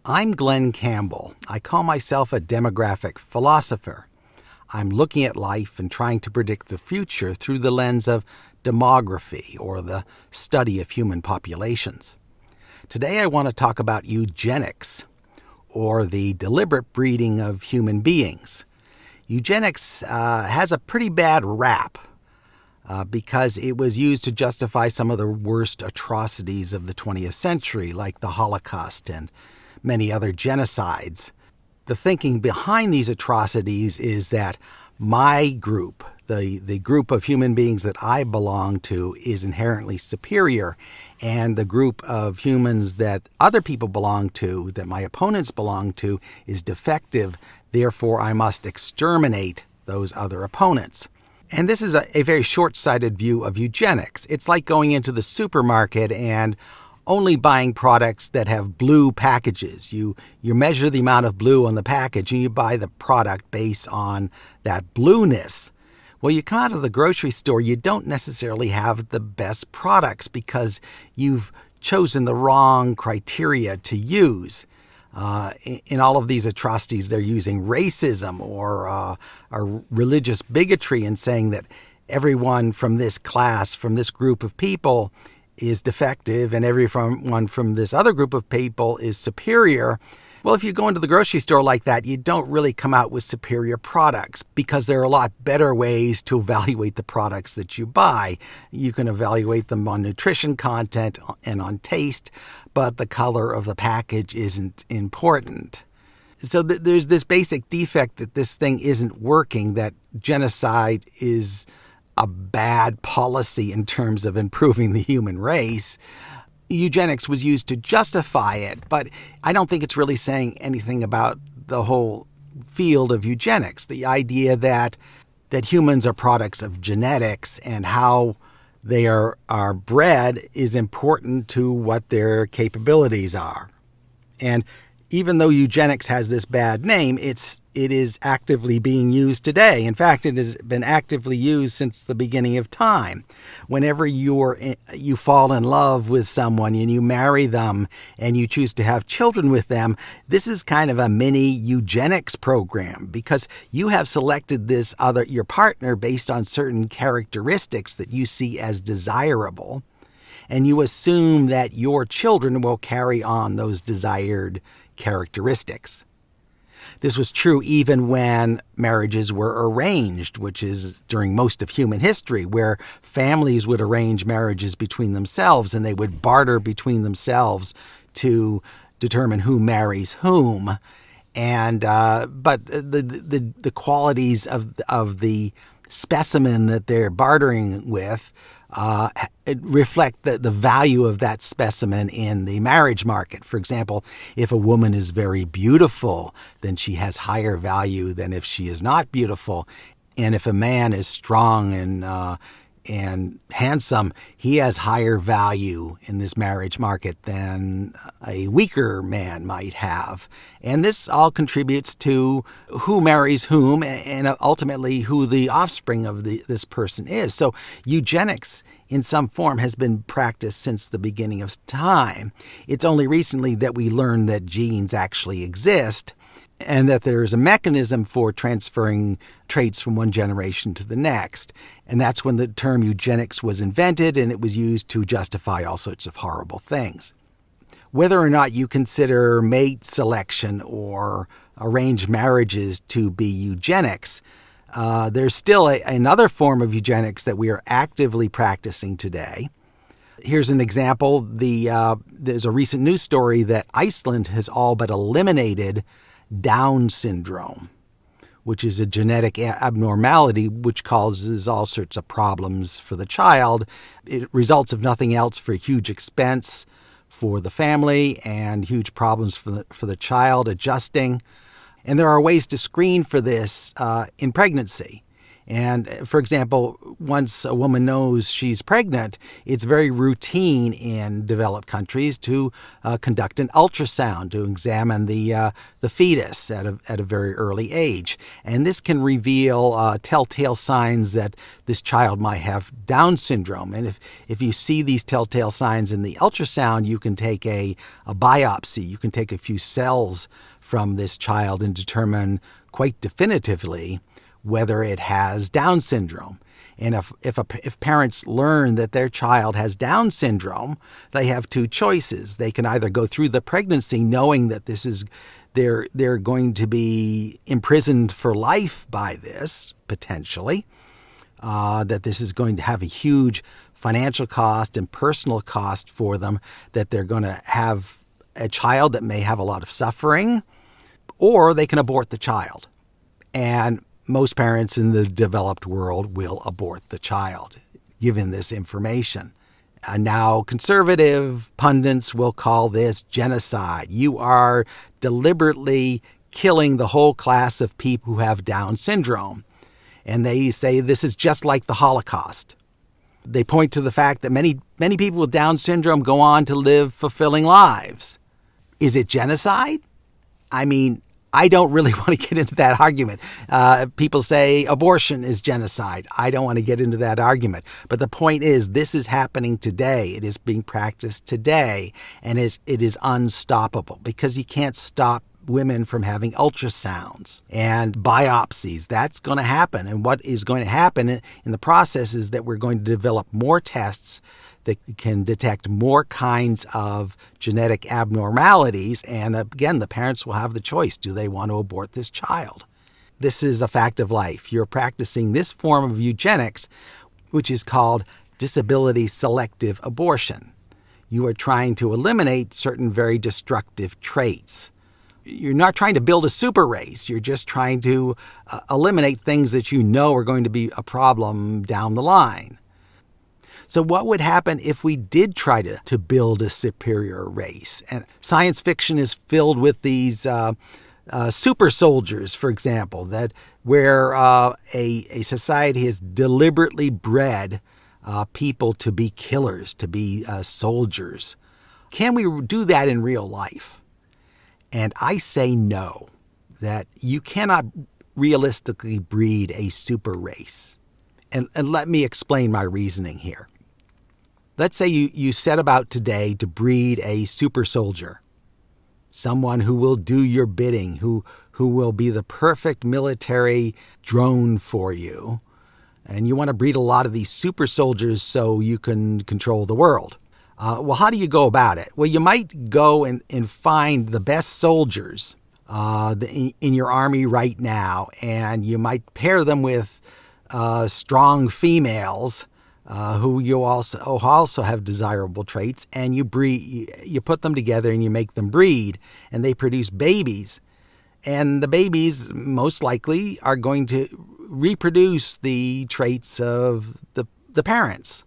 I'm Glenn Campbell. I call myself a demographic philosopher. I'm looking at life and trying to predict the future through the lens of demography, or the study of human populations. Today I want to talk about eugenics, or the deliberate breeding of human beings. Eugenics has a pretty bad rap because it was used to justify some of the worst atrocities of the 20th century, like the Holocaust and many other genocides. The thinking behind these atrocities is that my group, the group of human beings that I belong to, is inherently superior, and the group of humans that other people belong to, that my opponents belong to, is defective. Therefore, I must exterminate those other opponents. And this is a very short-sighted view of eugenics. It's like going into the supermarket and only buying products that have blue packages. You measure the amount of blue on the package and you buy the product based on that blueness. Well, you come out of the grocery store, you don't necessarily have the best products because you've chosen the wrong criteria to use. In all of these atrocities, they're using racism or religious bigotry and saying that everyone from this class, from this group of people, is defective and everyone from this other group of people is superior. Well, if you go into the grocery store like that, you don't really come out with superior products because there are a lot better ways to evaluate the products that you buy. You can evaluate them on nutrition content and on taste, but the color of the package isn't important. So there's this basic defect that this thing isn't working, that genocide is a bad policy in terms of improving the human race. Eugenics was used to justify it, but I don't think it's really saying anything about the whole field of eugenics. The idea that humans are products of genetics and how they are bred is important to what their capabilities are. And even though eugenics has this bad name, it is actively being used today. In fact, it has been actively used since the beginning of time. Whenever you fall in love with someone and you marry them and you choose to have children with them, this is kind of a mini eugenics program because you have selected your partner based on certain characteristics that you see as desirable, and you assume that your children will carry on those desired characteristics. This was true even when marriages were arranged, which is during most of human history, where families would arrange marriages between themselves and they would barter between themselves to determine who marries whom. And but the qualities of the specimen that they're bartering with reflect the value of that specimen in the marriage market. For example, if a woman is very beautiful, then she has higher value than if she is not beautiful. And if a man is strong and handsome, he has higher value in this marriage market than a weaker man might have. And this all contributes to who marries whom and ultimately who the offspring of this person is. So eugenics in some form has been practiced since the beginning of time. It's only recently that we learned that genes actually exist and that there is a mechanism for transferring traits from one generation to the next. And that's when the term eugenics was invented, and it was used to justify all sorts of horrible things. Whether or not you consider mate selection or arranged marriages to be eugenics, there's still another form of eugenics that we are actively practicing today. Here's an example. There's a recent news story that Iceland has all but eliminated Down syndrome, which is a genetic abnormality which causes all sorts of problems for the child. It results, if nothing else, for huge expense for the family and huge problems for the child adjusting. And there are ways to screen for this in pregnancy. And for example, once a woman knows she's pregnant, it's very routine in developed countries to conduct an ultrasound to examine the fetus at a very early age. And this can reveal telltale signs that this child might have Down syndrome. And if you see these telltale signs in the ultrasound, you can take a biopsy. You can take a few cells from this child and determine quite definitively whether it has Down syndrome. And if parents learn that their child has Down syndrome, they have two choices. They can either go through the pregnancy knowing that they're going to be imprisoned for life by this, potentially, that this is going to have a huge financial cost and personal cost for them, that they're going to have a child that may have a lot of suffering, or they can abort the child. And most parents in the developed world will abort the child, given this information. Now, conservative pundits will call this genocide. You are deliberately killing the whole class of people who have Down syndrome. And they say this is just like the Holocaust. They point to the fact that many people with Down syndrome go on to live fulfilling lives. Is it genocide? I mean, I don't really want to get into that argument. People say abortion is genocide. I don't want to get into that argument. But the point is, this is happening today. It is being practiced today, and it is unstoppable because you can't stop women from having ultrasounds and biopsies. That's going to happen. And what is going to happen in the process is that we're going to develop more tests that can detect more kinds of genetic abnormalities. And again, the parents will have the choice. Do they want to abort this child? This is a fact of life. You're practicing this form of eugenics, which is called disability selective abortion. You are trying to eliminate certain very destructive traits. You're not trying to build a super race. You're just trying to eliminate things that you know are going to be a problem down the line. So what would happen if we did try to build a superior race? And science fiction is filled with these super soldiers, for example, that where a society has deliberately bred people to be killers, to be soldiers. Can we do that in real life? And I say no, that you cannot realistically breed a super race. And let me explain my reasoning here. Let's say you set about today to breed a super soldier, someone who will do your bidding, who will be the perfect military drone for you. And you want to breed a lot of these super soldiers so you can control the world. Well, how do you go about it? Well, you might go and find the best soldiers in your army right now, and you might pair them with strong females who you also have desirable traits, and you put them together and you make them breed, and they produce babies. And the babies most likely are going to reproduce the traits of the parents.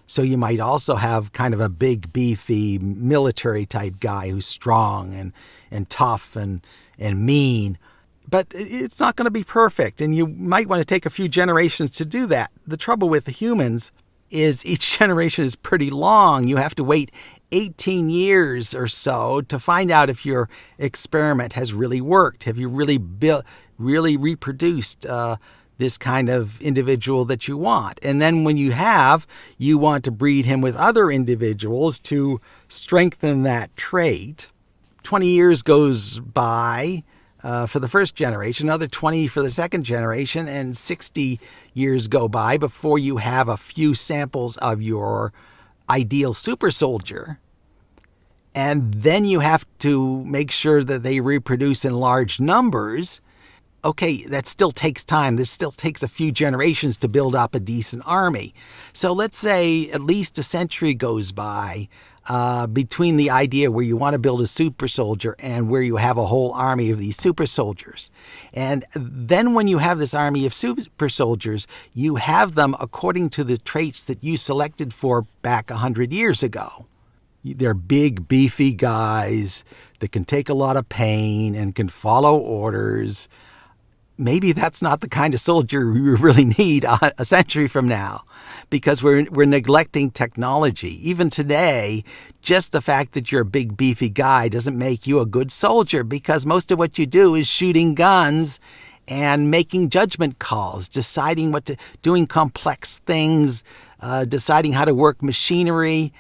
So you might also have kind of a big, beefy, military type guy who's strong and tough and mean. But it's not going to be perfect, and you might want to take a few generations to do that. The trouble with the humans is each generation is pretty long. You have to wait 18 years or so to find out if your experiment has really worked. Have you really reproduced this kind of individual that you want? And then when you want to breed him with other individuals to strengthen that trait. 20 years goes by for the first generation, another 20 for the second generation, and 60 years go by before you have a few samples of your ideal super soldier. And then you have to make sure that they reproduce in large numbers. Okay, that still takes time. This still takes a few generations to build up a decent army. So let's say at least a century goes by between the idea where you want to build a super soldier and where you have a whole army of these super soldiers. And then when you have this army of super soldiers, you have them according to the traits that you selected for back 100 years ago. They're big, beefy guys that can take a lot of pain and can follow orders. maybe that's not the kind of soldier you really need a century from now, because we're neglecting technology. Even today, just the fact that you're a big beefy guy doesn't make you a good soldier, because most of what you do is shooting guns and making judgment calls, deciding doing complex things, deciding how to work machinery,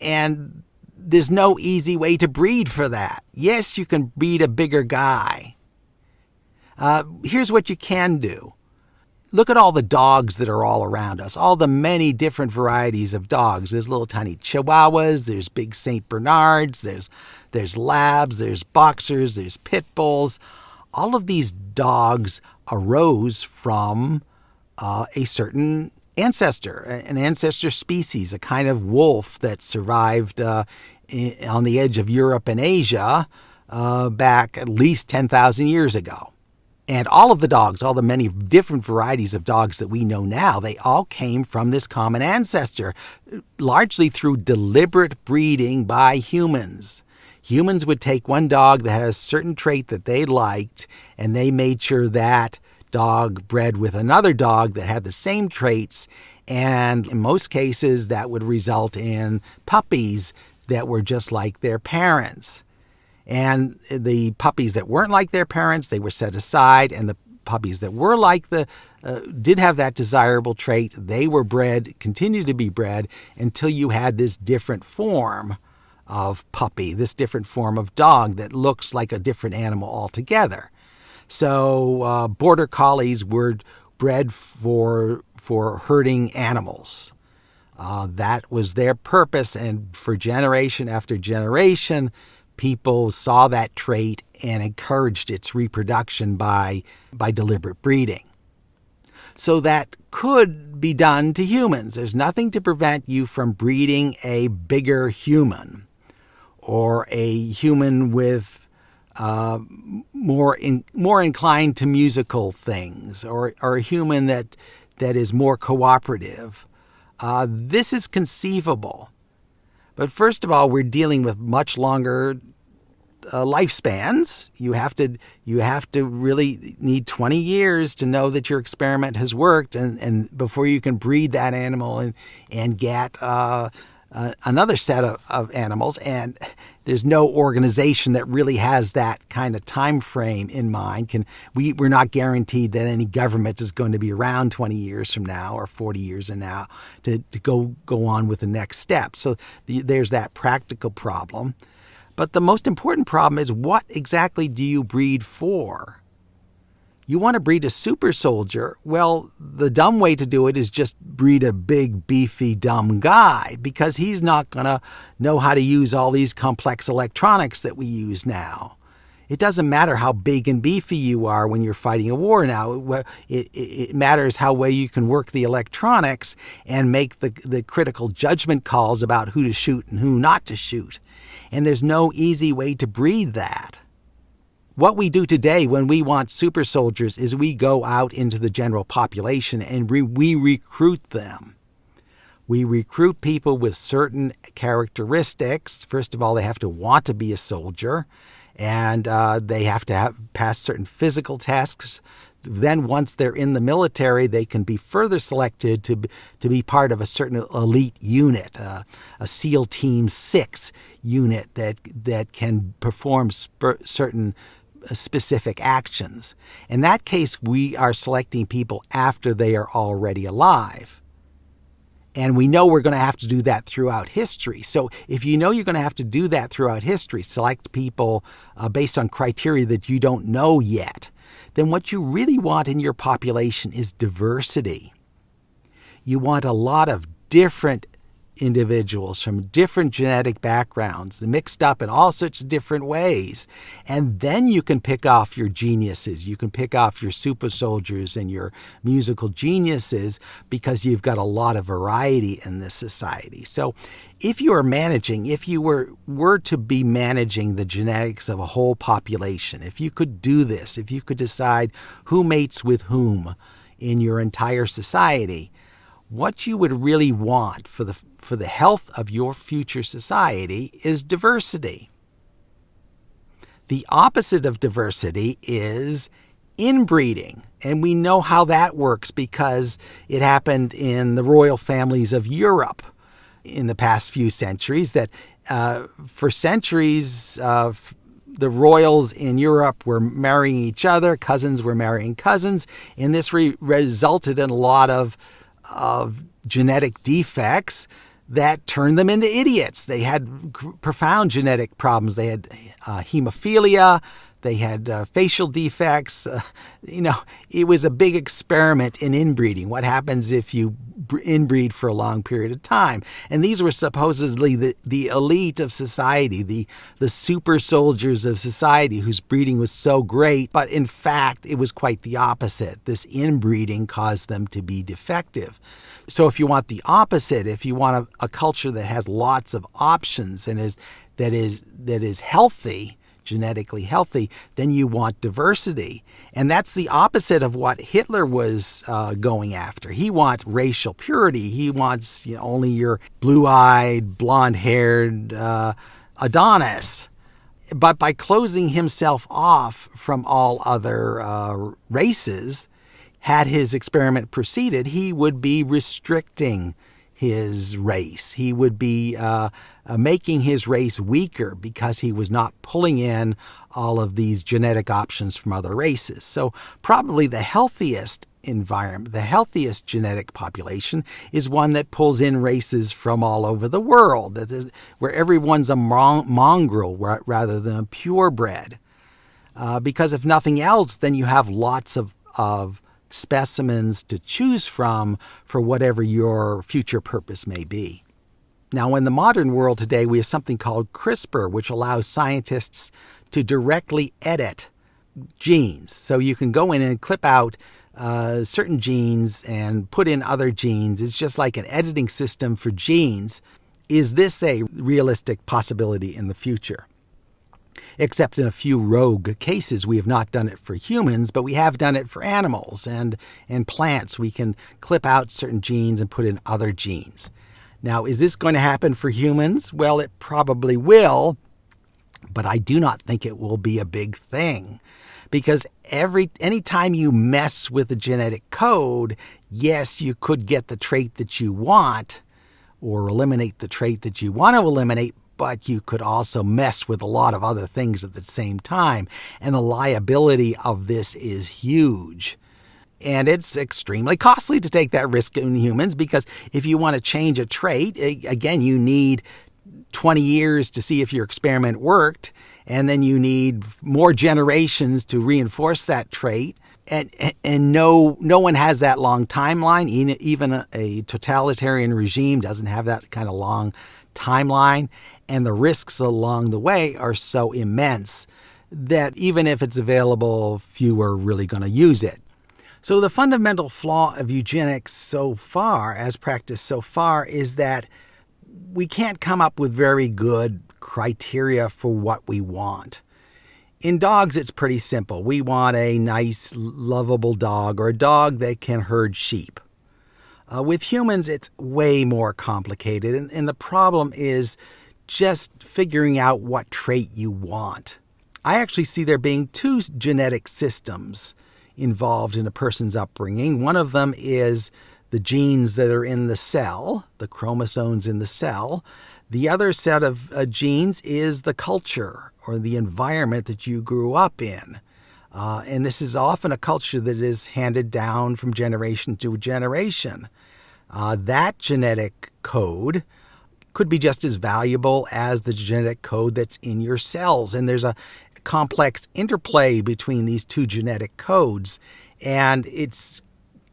and there's no easy way to breed for that. Yes, you can breed a bigger guy. Here's what you can do. Look at all the dogs that are all around us, all the many different varieties of dogs. There's little tiny Chihuahuas, there's big St. Bernards, there's Labs, there's Boxers, there's Pit Bulls. All of these dogs arose from a certain ancestor, an ancestor species, a kind of wolf that survived on the edge of Europe and Asia back at least 10,000 years ago. And all of the dogs, all the many different varieties of dogs that we know now, they all came from this common ancestor, largely through deliberate breeding by humans. Humans would take one dog that had a certain trait that they liked, and they made sure that dog bred with another dog that had the same traits, and in most cases that would result in puppies that were just like their parents. And the puppies that weren't like their parents, they were set aside, and the puppies that were like did have that desirable trait, they were bred, continued to be bred, until you had this different form of puppy, this different form of dog that looks like a different animal altogether. So border collies were bred for herding animals. That was their purpose, and for generation after generation, people saw that trait and encouraged its reproduction by deliberate breeding. So that could be done to humans. There's nothing to prevent you from breeding a bigger human, or a human with more inclined to musical things, or a human that is more cooperative. This is conceivable. But first of all, we're dealing with much longer lifespans. You have to really need 20 years to know that your experiment has worked, and before you can breed that animal and get another set of animals. And there's no organization that really has that kind of time frame in mind. We're not guaranteed that any government is going to be around 20 years from now or 40 years from now to go on with the next step. So there's that practical problem. But the most important problem is, what exactly do you breed for? You want to breed a super soldier. Well, the dumb way to do it is just breed a big, beefy, dumb guy, because he's not going to know how to use all these complex electronics that we use now. It doesn't matter how big and beefy you are when you're fighting a war now. It matters how well you can work the electronics and make the critical judgment calls about who to shoot and who not to shoot. And there's no easy way to breed that. What we do today when we want super soldiers is we go out into the general population and we recruit them. We recruit people with certain characteristics. First of all, they have to want to be a soldier, and they have to pass certain physical tests. Then once they're in the military, they can be further selected to be part of a certain elite unit, a SEAL Team 6 unit that can perform certain specific actions. In that case, we are selecting people after they are already alive. And we know we're going to have to do that throughout history. So if you know you're going to have to do that throughout history, select people based on criteria that you don't know yet, then what you really want in your population is diversity. You want a lot of different individuals from different genetic backgrounds, mixed up in all sorts of different ways. And then you can pick off your geniuses. You can pick off your super soldiers and your musical geniuses, because you've got a lot of variety in this society. So if you were to be managing the genetics of a whole population, if you could do this, if you could decide who mates with whom in your entire society, what you would really want for the health of your future society is diversity. The opposite of diversity is inbreeding. And we know how that works because it happened in the royal families of Europe in the past few centuries, that for centuries, the royals in Europe were marrying each other, cousins were marrying cousins, and this resulted in a lot of genetic defects that turned them into idiots. They had profound genetic problems. They had hemophilia. They had facial defects. It was a big experiment in inbreeding. What happens if you inbreed for a long period of time? And these were supposedly the elite of society, the super soldiers of society whose breeding was so great. But in fact, it was quite the opposite. This inbreeding caused them to be defective. So if you want the opposite, if you want a culture that has lots of options and that is healthy, genetically healthy, then you want diversity. And that's the opposite of what Hitler was going after. He wants racial purity. He wants only your blue-eyed, blonde-haired Adonis. But by closing himself off from all other races, had his experiment proceeded, he would be restricting his race. He would be making his race weaker because he was not pulling in all of these genetic options from other races. So probably the healthiest environment, the healthiest genetic population is one that pulls in races from all over the world, where everyone's a mongrel rather than a purebred. Because if nothing else, then you have lots of specimens to choose from for whatever your future purpose may be. Now, in the modern world today, we have something called CRISPR, which allows scientists to directly edit genes. So you can go in and clip out certain genes and put in other genes. It's just like an editing system for genes. Is this a realistic possibility in the future? Except in a few rogue cases, we have not done it for humans, but we have done it for animals and plants. We can clip out certain genes and put in other genes. Now, is this going to happen for humans? Well, it probably will, but I do not think it will be a big thing. Because anytime you mess with the genetic code, yes, you could get the trait that you want or eliminate the trait that you want to eliminate, but you could also mess with a lot of other things at the same time. And the liability of this is huge. And it's extremely costly to take that risk in humans, because if you want to change a trait, again, you need 20 years to see if your experiment worked, and then you need more generations to reinforce that trait. And no one has that long timeline. Even a totalitarian regime doesn't have that kind of long timeline. And the risks along the way are so immense that even if it's available, few are really going to use it. So the fundamental flaw of eugenics so far, as practiced so far, is that we can't come up with very good criteria for what we want. In dogs, it's pretty simple. We want a nice, lovable dog, or a dog that can herd sheep. With humans, it's way more complicated, and the problem is just figuring out what trait you want. I actually see there being two genetic systems involved in a person's upbringing. One of them is the genes that are in the cell, the chromosomes in the cell. The other set of genes is the culture or the environment that you grew up in. And this is often a culture that is handed down from generation to generation. That genetic code could be just as valuable as the genetic code that's in your cells. And there's a complex interplay between these two genetic codes. And it's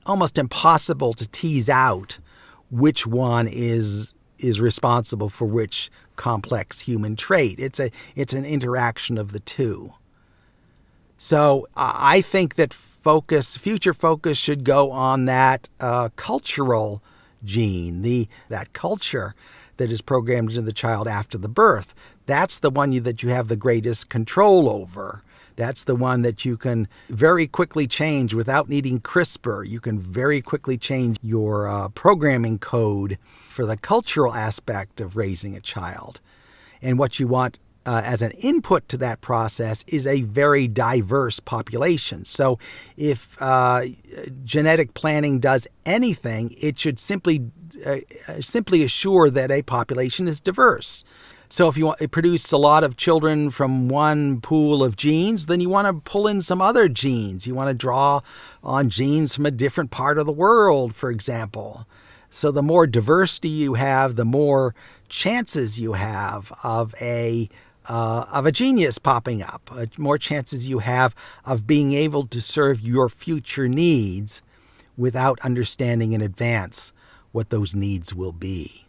almost impossible to tease out which one is responsible for which complex human trait. It's an interaction of the two. So I think that future focus should go on that cultural gene, that culture that is programmed into the child after the birth. That's the one that you have the greatest control over. That's the one that you can very quickly change without needing CRISPR. You can very quickly change your programming code for the cultural aspect of raising a child. And what you want as an input to that process is a very diverse population. So if genetic planning does anything, it should simply assure that a population is diverse. So if you want to produce a lot of children from one pool of genes, then you want to pull in some other genes. You want to draw on genes from a different part of the world, for example. So the more diversity you have, the more chances you have of a genius popping up, more chances you have of being able to serve your future needs without understanding in advance what those needs will be.